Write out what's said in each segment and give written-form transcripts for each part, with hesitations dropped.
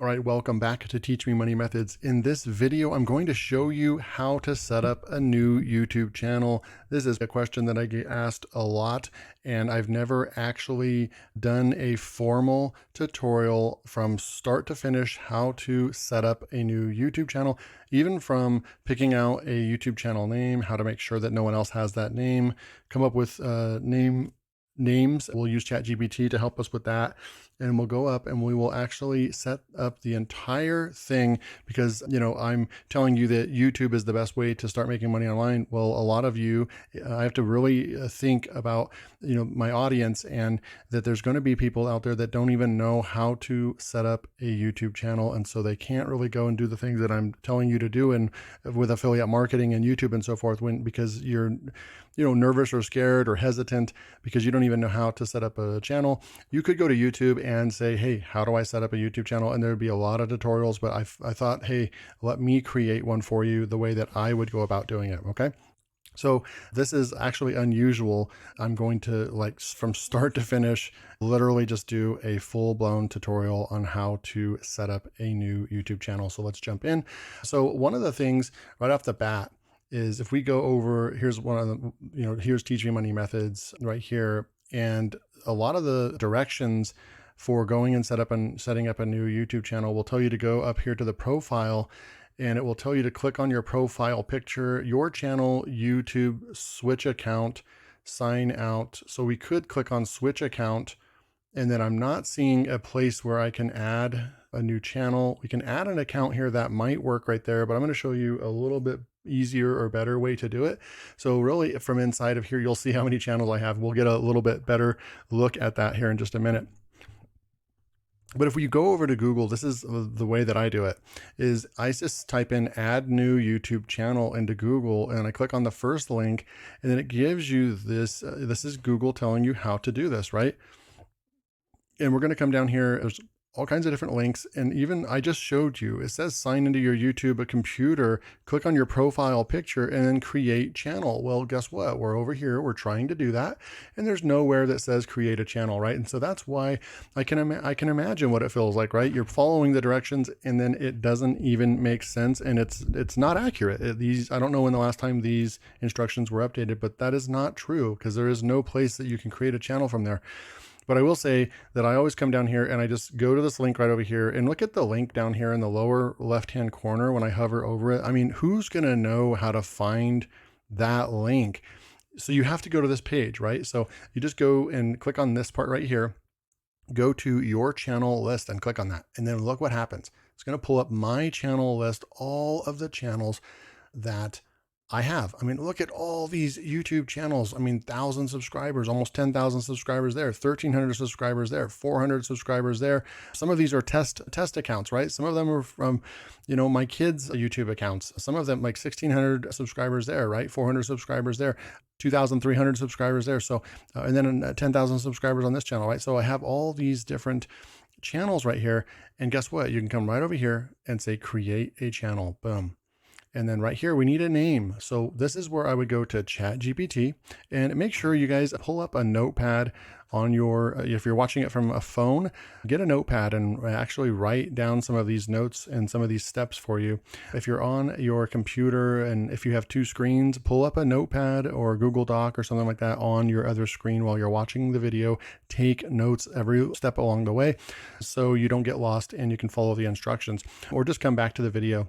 All right, welcome back to Teach Me Money Methods. In this video, I'm going to show you how to set up a new YouTube channel. This is a question that I get asked a lot, and I've never actually done a formal tutorial from start to finish how to set up a new YouTube channel, even from picking out a YouTube channel name, how to make sure that no one else has that name, come up with names. We'll use ChatGPT to help us with that. And we'll go up and we will actually set up the entire thing because, I'm telling you that YouTube is the best way to start making money online. Well, a lot of you, I have to really think about, my audience, and that there's going to be people out there that don't even know how to set up a YouTube channel. And so they can't really go and do the things that I'm telling you to do and with affiliate marketing and YouTube and so forth because you're, nervous or scared or hesitant because you don't even know how to set up a channel. You could go to YouTube and say, hey, how do I set up a YouTube channel? And there'd be a lot of tutorials, but I thought, hey, let me create one for you the way that I would go about doing it. Okay. So this is actually unusual. I'm going to, from start to finish, literally just do a full-blown tutorial on how to set up a new YouTube channel. So let's jump in. So one of the things right off the bat is if we go over, here's one of the, here's Teach Me Money Methods right here. And a lot of the directions for going and setting up a new YouTube channel will tell you to go up here to the profile, and it will tell you to click on your profile picture, your channel, YouTube, switch account, sign out. So we could click on switch account, and then I'm not seeing a place where I can add a new channel. We can add an account here. That might work right there, but I'm going to show you a little bit easier or better way to do it. So really from inside of here, you'll see how many channels I have. We'll get a little bit better look at that here in just a minute. But if we go over to Google, this is the way that I do it, is I just type in add new YouTube channel into Google, and I click on the first link, and then it gives you this, this is Google telling you how to do this, right? And we're going to come down here. There's all kinds of different links. And even I just showed you, it says sign into your YouTube computer, click on your profile picture and then create channel. Well, guess what? We're over here. We're trying to do that. And there's nowhere that says create a channel, right? And so that's why I can imagine what it feels like, right? You're following the directions and then it doesn't even make sense. And it's not accurate. I don't know when the last time these instructions were updated, but that is not true because there is no place that you can create a channel from there. But I will say that I always come down here and I just go to this link right over here and look at the link down here in the lower left-hand corner when I hover over it. I mean, who's going to know how to find that link? So you have to go to this page, right? So you just go and click on this part right here, go to your channel list and click on that. And then look what happens. It's going to pull up my channel list, all of the channels that I have. I mean, look at all these YouTube channels. I mean, 1,000 subscribers, almost 10,000 subscribers there, 1,300 subscribers there, 400 subscribers there. Some of these are test accounts, right? Some of them are from, my kids' YouTube accounts. Some of them like 1,600 subscribers there, right? 400 subscribers there, 2,300 subscribers there. So, and then 10,000 subscribers on this channel, right? So I have all these different channels right here. And guess what? You can come right over here and say, create a channel. Boom. And then right here, we need a name. So this is where I would go to ChatGPT and make sure you guys pull up a notepad on if you're watching it from a phone, get a notepad and actually write down some of these notes and some of these steps for you. If you're on your computer and if you have two screens, pull up a notepad or Google Doc or something like that on your other screen while you're watching the video. Take notes every step along the way so you don't get lost and you can follow the instructions, or just come back to the video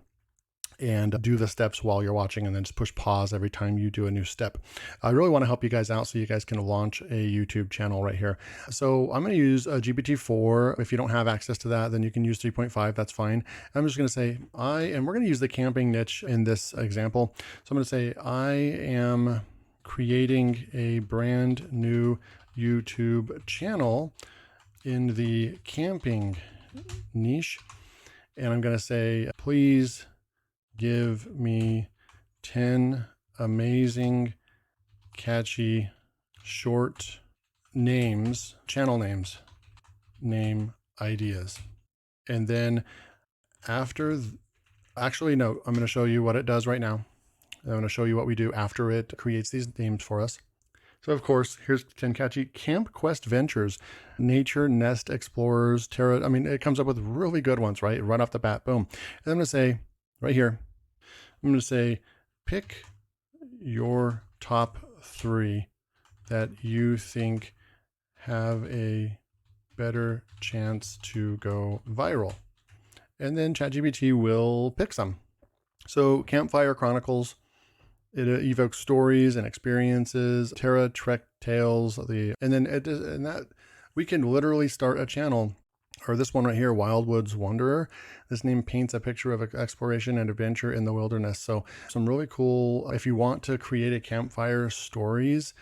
and do the steps while you're watching and then just push pause every time you do a new step. I really want to help you guys out so you guys can launch a YouTube channel right here. So I'm going to use GPT-4. If you don't have access to that, then you can use 3.5. That's fine. I'm just going to say and we're going to use the camping niche in this example. So I'm going to say, I am creating a brand new YouTube channel in the camping niche. And I'm going to say, please give me 10 amazing, catchy, short names, channel names, name ideas. And then actually, no, I'm going to show you what it does right now. I'm going to show you what we do after it creates these names for us. So of course, here's Tenkaichi Camp Quest Ventures, Nature Nest Explorers, Terra. I mean, it comes up with really good ones, right? Right off the bat, boom. And I'm going to say right here, I'm going to say, pick your top 3 that you think have a better chance to go viral. And then ChatGPT will pick some. So Campfire Chronicles, it evokes stories and experiences. Terra Trek Tales, and that we can literally start a channel. Or this one right here, Wildwoods Wanderer. This name paints a picture of exploration and adventure in the wilderness. So some really cool, if you want to create a campfire stories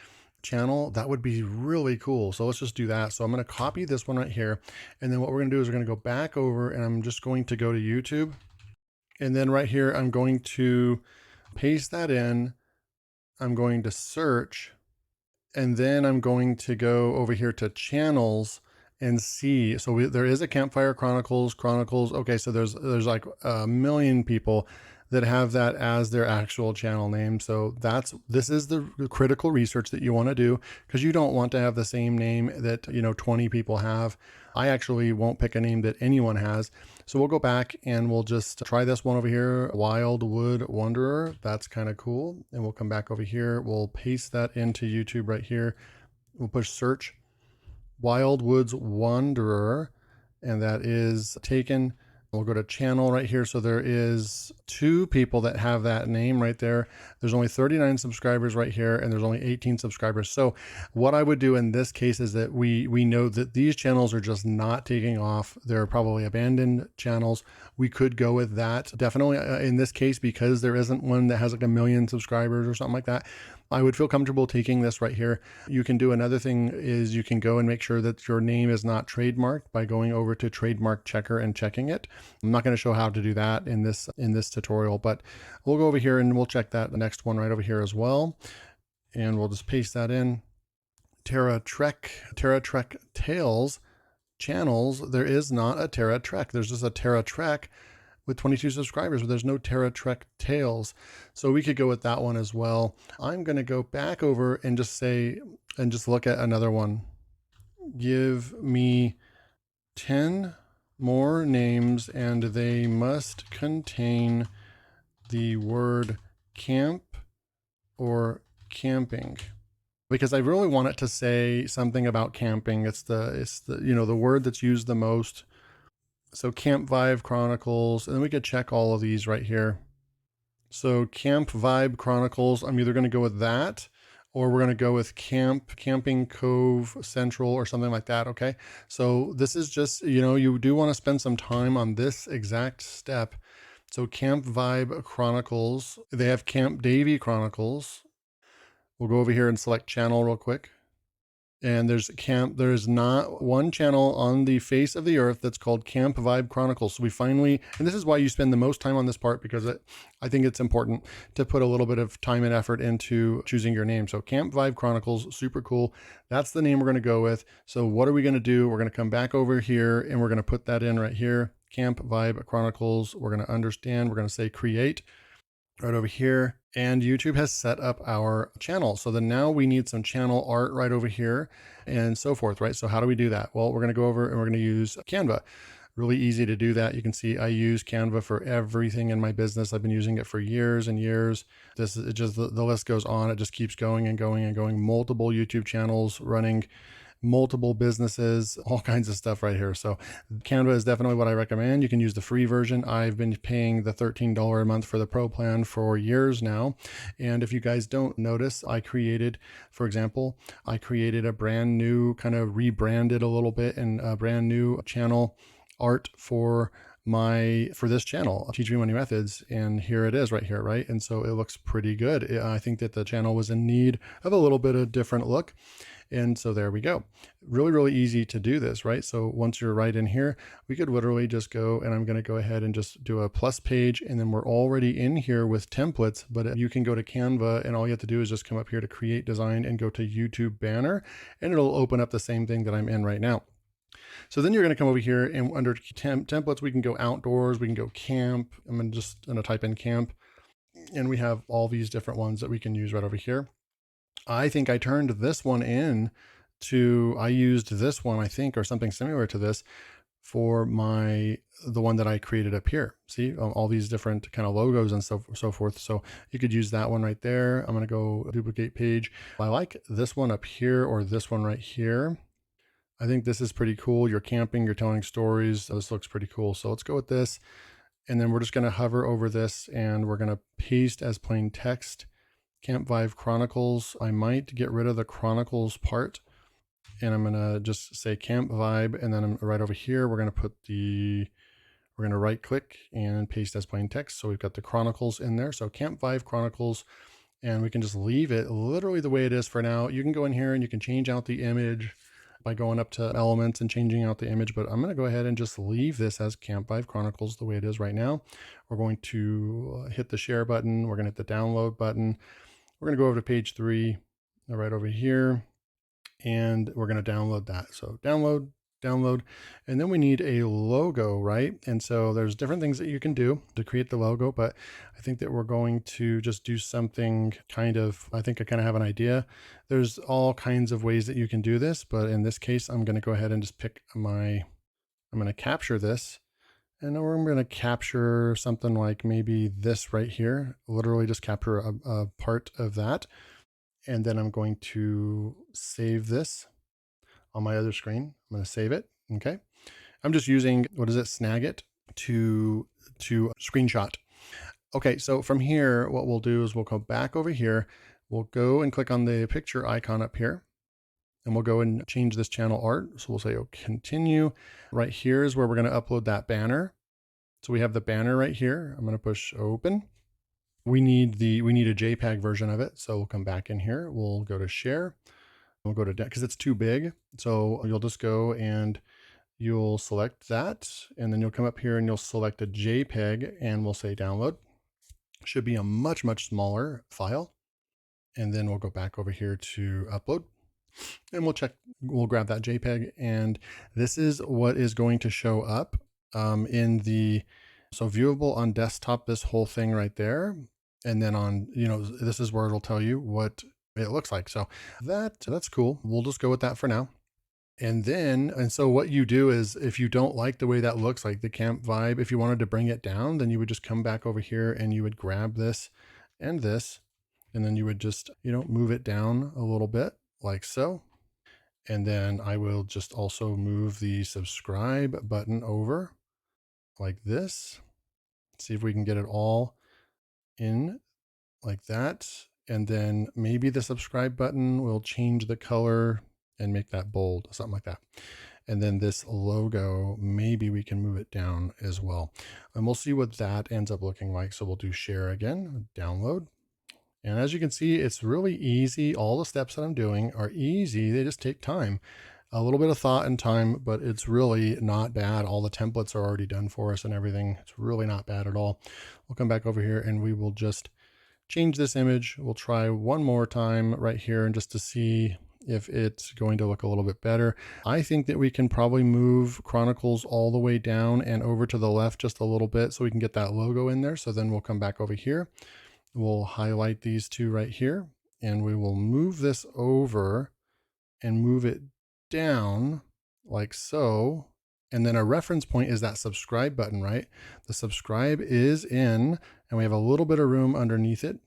channel, that would be really cool. So let's just do that. So I'm going to copy this one right here. And then what we're going to do is we're going to go back over and I'm just going to go to YouTube. And then right here, I'm going to paste that in. I'm going to search, and then I'm going to go over here to channels and see. So there is a Campfire Chronicles. Okay, so there's like a million people that have that as their actual channel name. So this is the critical research that you want to do, because you don't want to have the same name that 20 people have. I actually won't pick a name that anyone has. So we'll go back and we'll just try this one over here, Wildwood Wanderer. That's kind of cool. And we'll come back over here. We'll paste that into YouTube right here. We'll push search, Wildwoods Wanderer, and that is taken. We'll go to channel right here. So there is 2 people that have that name right there. There's only 39 subscribers right here, and there's only 18 subscribers. So what I would do in this case is that we know that these channels are just not taking off. They're probably abandoned channels. We could go with that. Definitely in this case, because there isn't one that has like 1 million subscribers or something like that, I would feel comfortable taking this right here. You can do another thing is you can go and make sure that your name is not trademarked by going over to trademark checker and checking it. I'm not going to show how to do that in this tutorial, but we'll go over here and we'll check that, the next one right over here as well. And we'll just paste that in. Terra Trek Tales channels. There is not a Terra Trek. There's just a Terra Trek with 22 subscribers, but there's no Terra Trek Tales. So we could go with that one as well. I'm going to go back over and just look at another one. Give me 10 more names, and they must contain the word camp or camping, because I really want it to say something about camping. It's the word that's used the most. So Camp Vibe Chronicles, and then we could check all of these right here. So Camp Vibe Chronicles, I'm either going to go with that, or we're going to go with Camping Cove Central or something like that. Okay. So this is just, you do want to spend some time on this exact step. So Camp Vibe Chronicles, they have Camp Davy Chronicles. We'll go over here and select channel real quick. And there's not one channel on the face of the earth that's called Camp Vibe Chronicles. So we finally, and this is why you spend the most time on this part, because I think it's important to put a little bit of time and effort into choosing your name. So Camp Vibe Chronicles, super cool. That's the name we're going to go with. So what are we going to do? We're going to come back over here and we're going to put that in right here. Camp Vibe Chronicles. We're going to understand. We're going to say create right over here, and YouTube has set up our channel. So then now we need some channel art right over here and so forth, right? So how do we do that? Well, we're going to go over and we're going to use Canva. Really easy to do that. You can see I use Canva for everything in my business. I've been using it for years and years. This is just the list goes on. It just keeps going and going and going. Multiple YouTube channels running, multiple businesses, all kinds of stuff right here. So Canva is definitely what I recommend. You can use the free version. I've been paying the $13 a month for the pro plan for years now. And if you guys don't notice, for example, I created a brand new, kind of rebranded a little bit, and a brand new channel art for this channel, Teach Me Money Methods, and here it is right here, right? And so it looks pretty good. I think that the channel was in need of a little bit of different look. And so there we go. Really, really easy to do this, right? So once you're right in here, we could literally just go, and I'm going to go ahead and just do a plus page, and then we're already in here with templates. But you can go to Canva, and all you have to do is just come up here to create design and go to YouTube banner, and it'll open up the same thing that I'm in right now. So then you're going to come over here, and under templates, we can go outdoors, we can go camp. I'm just going to type in camp, and we have all these different ones that we can use right over here. I think I turned this one in to, I used this one, I think, or something similar to this for the one that I created up here. See, all these different kind of logos and so forth. So you could use that one right there. I'm going to go duplicate page. I like this one up here, or this one right here. I think this is pretty cool. You're camping, you're telling stories. This looks pretty cool. So let's go with this. And then we're just going to hover over this and we're going to paste as plain text, Camp Vibe Chronicles. I might get rid of the Chronicles part, and I'm going to just say Camp Vibe. And then right over here, we're going to right click and paste as plain text. So we've got the Chronicles in there. So Camp Vibe Chronicles, and we can just leave it literally the way it is for now. You can go in here and you can change out the image by going up to elements and changing out the image, but I'm going to go ahead and just leave this as Camp Vibe Chronicles the way it is right now. We're going to hit the share button. We're going to hit the download button. We're going to go over to page 3 right over here, and we're going to download that. So download, and then we need a logo, right? And so there's different things that you can do to create the logo, but I think that we're going to just do something I think I kind of have an idea. There's all kinds of ways that you can do this, but in this case, I'm going to go ahead and just pick I'm going to capture this, and then we're going to capture something like maybe this right here, literally just capture a part of that. And then I'm going to save this on my other screen. I'm going to save it. Okay. I'm just using, Snagit to screenshot. Okay. So from here, what we'll do is we'll go back over here. We'll go and click on the picture icon up here, and we'll go and change this channel art. So we'll say, oh, continue. Right here is where we're going to upload that banner. So we have the banner right here. I'm going to push open. We need a JPEG version of it. So we'll come back in here. We'll go to share. We'll go to because it's too big. So you'll just go and you'll select that, and then you'll come up here and you'll select a JPEG, and we'll say download. Should be a much, much smaller file. And then we'll go back over here to upload, and we'll grab that JPEG, and this is what is going to show up so viewable on desktop, this whole thing right there. And then on, this is where it'll tell you what it looks like. So that's cool. We'll just go with that for now. And so what you do is, if you don't like the way that looks, like the Camp Vibe, if you wanted to bring it down, then you would just come back over here and you would grab this and this, and then you would just, move it down a little bit like so. And then I will just also move the subscribe button over like this. See if we can get it all in like that. And then maybe the subscribe button will change the color and make that bold, something like that. And then this logo, maybe we can move it down as well. And we'll see what that ends up looking like. So we'll do share again, download. And as you can see, it's really easy. All the steps that I'm doing are easy. They just take time, a little bit of thought and time, but it's really not bad. All the templates are already done for us and everything. It's really not bad at all. We'll come back over here and we will just change this image. We'll try one more time right here, and just to see if it's going to look a little bit better. I think that we can probably move Chronicles all the way down and over to the left just a little bit so we can get that logo in there. So then we'll come back over here. We'll highlight these two right here, and we will move this over and move it down like so. And then a reference point is that subscribe button, right? The subscribe is in, and we have a little bit of room underneath it.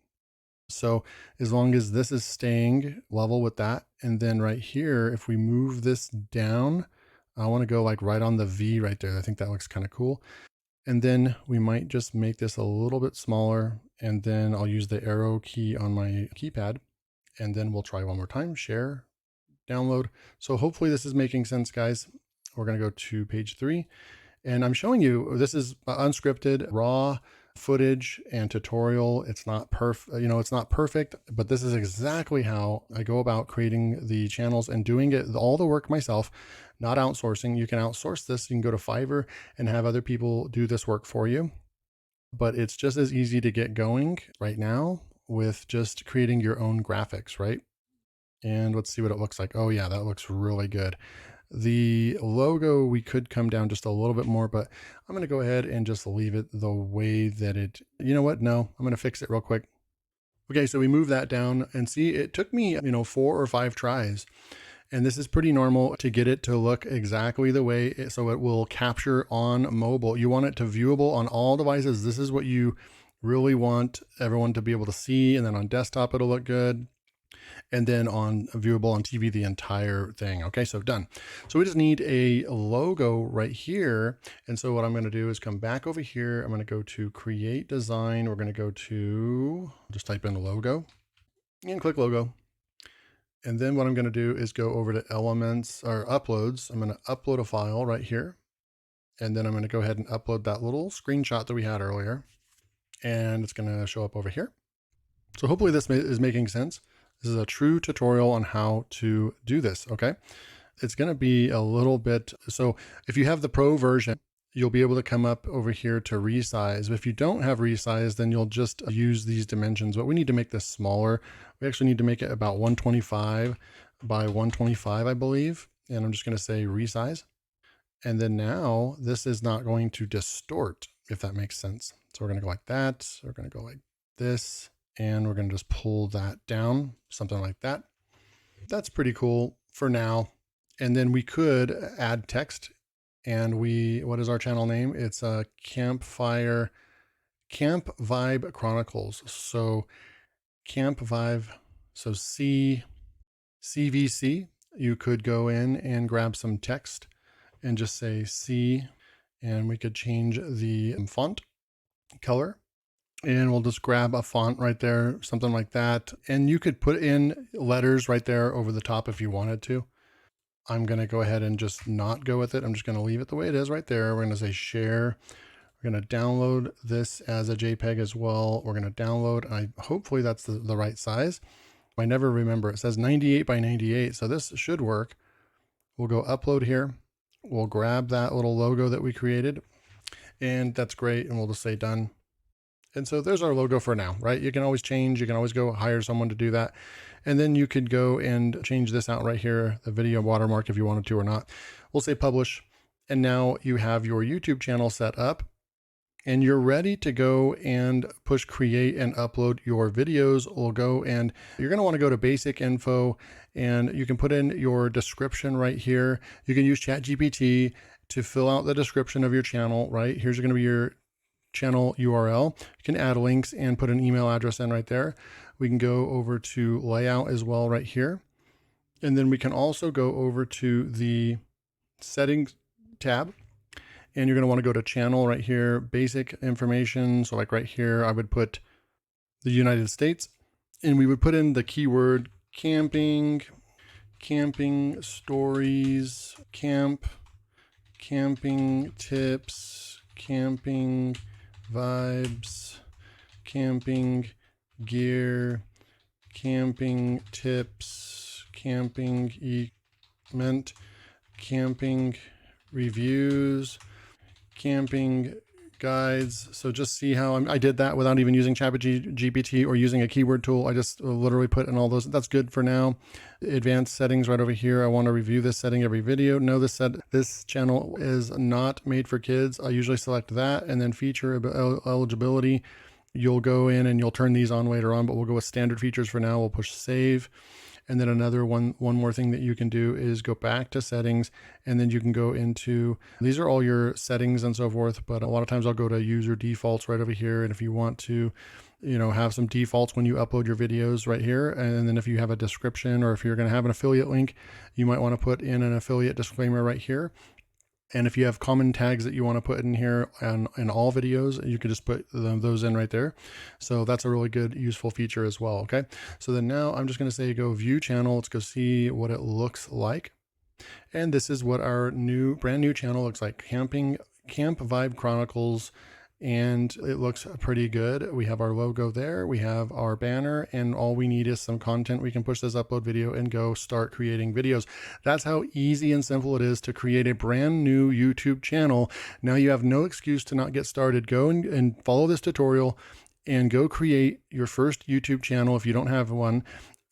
So as long as this is staying level with that, and then right here, if we move this down, I want to go like right on the V right there. I think that looks kind of cool. And then we might just make this a little bit smaller, and then I'll use the arrow key on my keypad, and then we'll try one more time, share, download. So hopefully this is making sense, guys. We're going to go to page 3, and I'm showing you, this is unscripted, raw footage and tutorial. It's not it's not perfect, but this is exactly how I go about creating the channels and doing it, all the work myself, not outsourcing. You can outsource this. You can go to Fiverr and have other people do this work for you, but it's just as easy to get going right now with just creating your own graphics, right? And let's see what it looks like. Oh yeah, that looks really good. The logo, we could come down just a little bit more, but I'm going to go ahead and just leave it the way that it, you know what? No, I'm going to fix it real quick. Okay, so we move that down and see, it took me, 4 or 5 tries. And this is pretty normal to get it to look exactly the way so it will capture on mobile. You want it to viewable on all devices. This is what you really want everyone to be able to see. And then on desktop, it'll look good. And then on viewable on TV, the entire thing. Okay, so done. So we just need a logo right here. And so what I'm going to do is come back over here. I'm going to go to create design. We're going to go to just type in logo and click logo. And then what I'm going to do is go over to elements or uploads. I'm going to upload a file right here. And then I'm going to go ahead and upload that little screenshot that we had earlier. And it's going to show up over here. So hopefully this is making sense. This is a true tutorial on how to do this. Okay. It's going to be a little bit. So if you have the pro version, you'll be able to come up over here to resize. If you don't have resize, then you'll just use these dimensions, but we need to make this smaller. We actually need to make it about 125 by 125, I believe. And I'm just going to say resize. And then now this is not going to distort, if that makes sense. So we're going to go like that. We're going to go like this, and we're going to just pull that down, something like that. That's pretty cool for now. And then we could add text. And what is our channel name? It's a Camp Vibe Chronicles. So Camp Vibe, so CVC, you could go in and grab some text and just say C, and we could change the font color. And we'll just grab a font right there, something like that. And you could put in letters right there over the top if you wanted to. I'm going to go ahead and just not go with it. I'm just going to leave it the way it is right there. We're going to say share. We're going to download this as a JPEG as well. We're going to download, and hopefully that's the right size. I never remember. It says 98 by 98. So this should work. We'll go upload here. We'll grab that little logo that we created, and that's great. And we'll just say done. And so there's our logo for now, right? You can always change. You can always go hire someone to do that. And then you could go and change this out right here, the video watermark, if you wanted to or not. We'll say publish. And now you have your YouTube channel set up, and you're ready to go and push create and upload your videos. We'll go, and you're going to want to go to basic info, and you can put in your description right here. You can use ChatGPT to fill out the description of your channel, right? Here's going to be your channel URL. You can add links and put an email address in right there. We can go over to layout as well right here. And then we can also go over to the settings tab, and you're going to want to go to channel right here, basic information. So like right here, I would put the United States, and we would put in the keyword camping stories, camping tips, camping vibes, camping gear, camping tips, camping equipment, camping reviews, camping guides. So just see how I did that without even using ChatGPT or using a keyword tool. I just literally put in all those. That's good for now. Advanced settings right over here. I want to review this setting every video. No, this channel is not made for kids. I usually select that, and then feature eligibility. You'll go in and you'll turn these on later on, but we'll go with standard features for now. We'll push save. And then another one more thing that you can do is go back to settings, and then you can go into, these are all your settings and so forth, but a lot of times I'll go to user defaults right over here. And if you want to, have some defaults when you upload your videos right here. And then if you have a description, or if you're going to have an affiliate link, you might want to put in an affiliate disclaimer right here. And if you have common tags that you want to put in here in all videos, you can just put those in right there. So that's a really good, useful feature as well. Okay. So then now I'm just going to say go view channel. Let's go see what it looks like. And this is what our brand new channel looks like. Camp Vibe Chronicles. And it looks pretty good. We have our logo there. We have our banner, and all we need is some content. We can push this upload video and go start creating videos. That's how easy and simple it is to create a brand new YouTube channel. Now you have no excuse to not get started. Go and follow this tutorial and go create your first YouTube channel if you don't have one.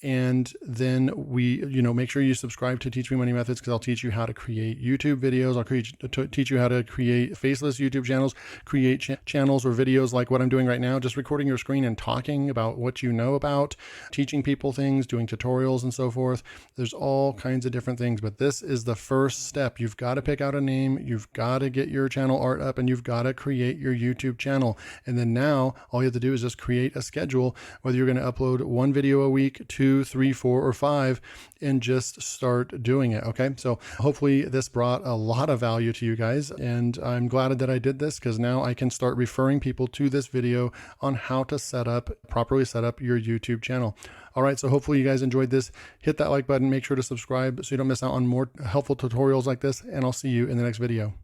And then make sure you subscribe to Teach Me Money Methods, because I'll teach you how to create YouTube videos. I'll teach you how to create faceless YouTube channels, create channels or videos like what I'm doing right now, just recording your screen and talking about what you know about, teaching people things, doing tutorials and so forth. There's all kinds of different things, but this is the first step. You've got to pick out a name, you've got to get your channel art up, and you've got to create your YouTube channel. And then now all you have to do is just create a schedule, whether you're going to upload 1 video a week, 2, 3, 4, or 5, and just start doing it. Okay. So hopefully this brought a lot of value to you guys. And I'm glad that I did this, because now I can start referring people to this video on how to properly set up your YouTube channel. All right. So hopefully you guys enjoyed this. Hit that like button. Make sure to subscribe so you don't miss out on more helpful tutorials like this. And I'll see you in the next video.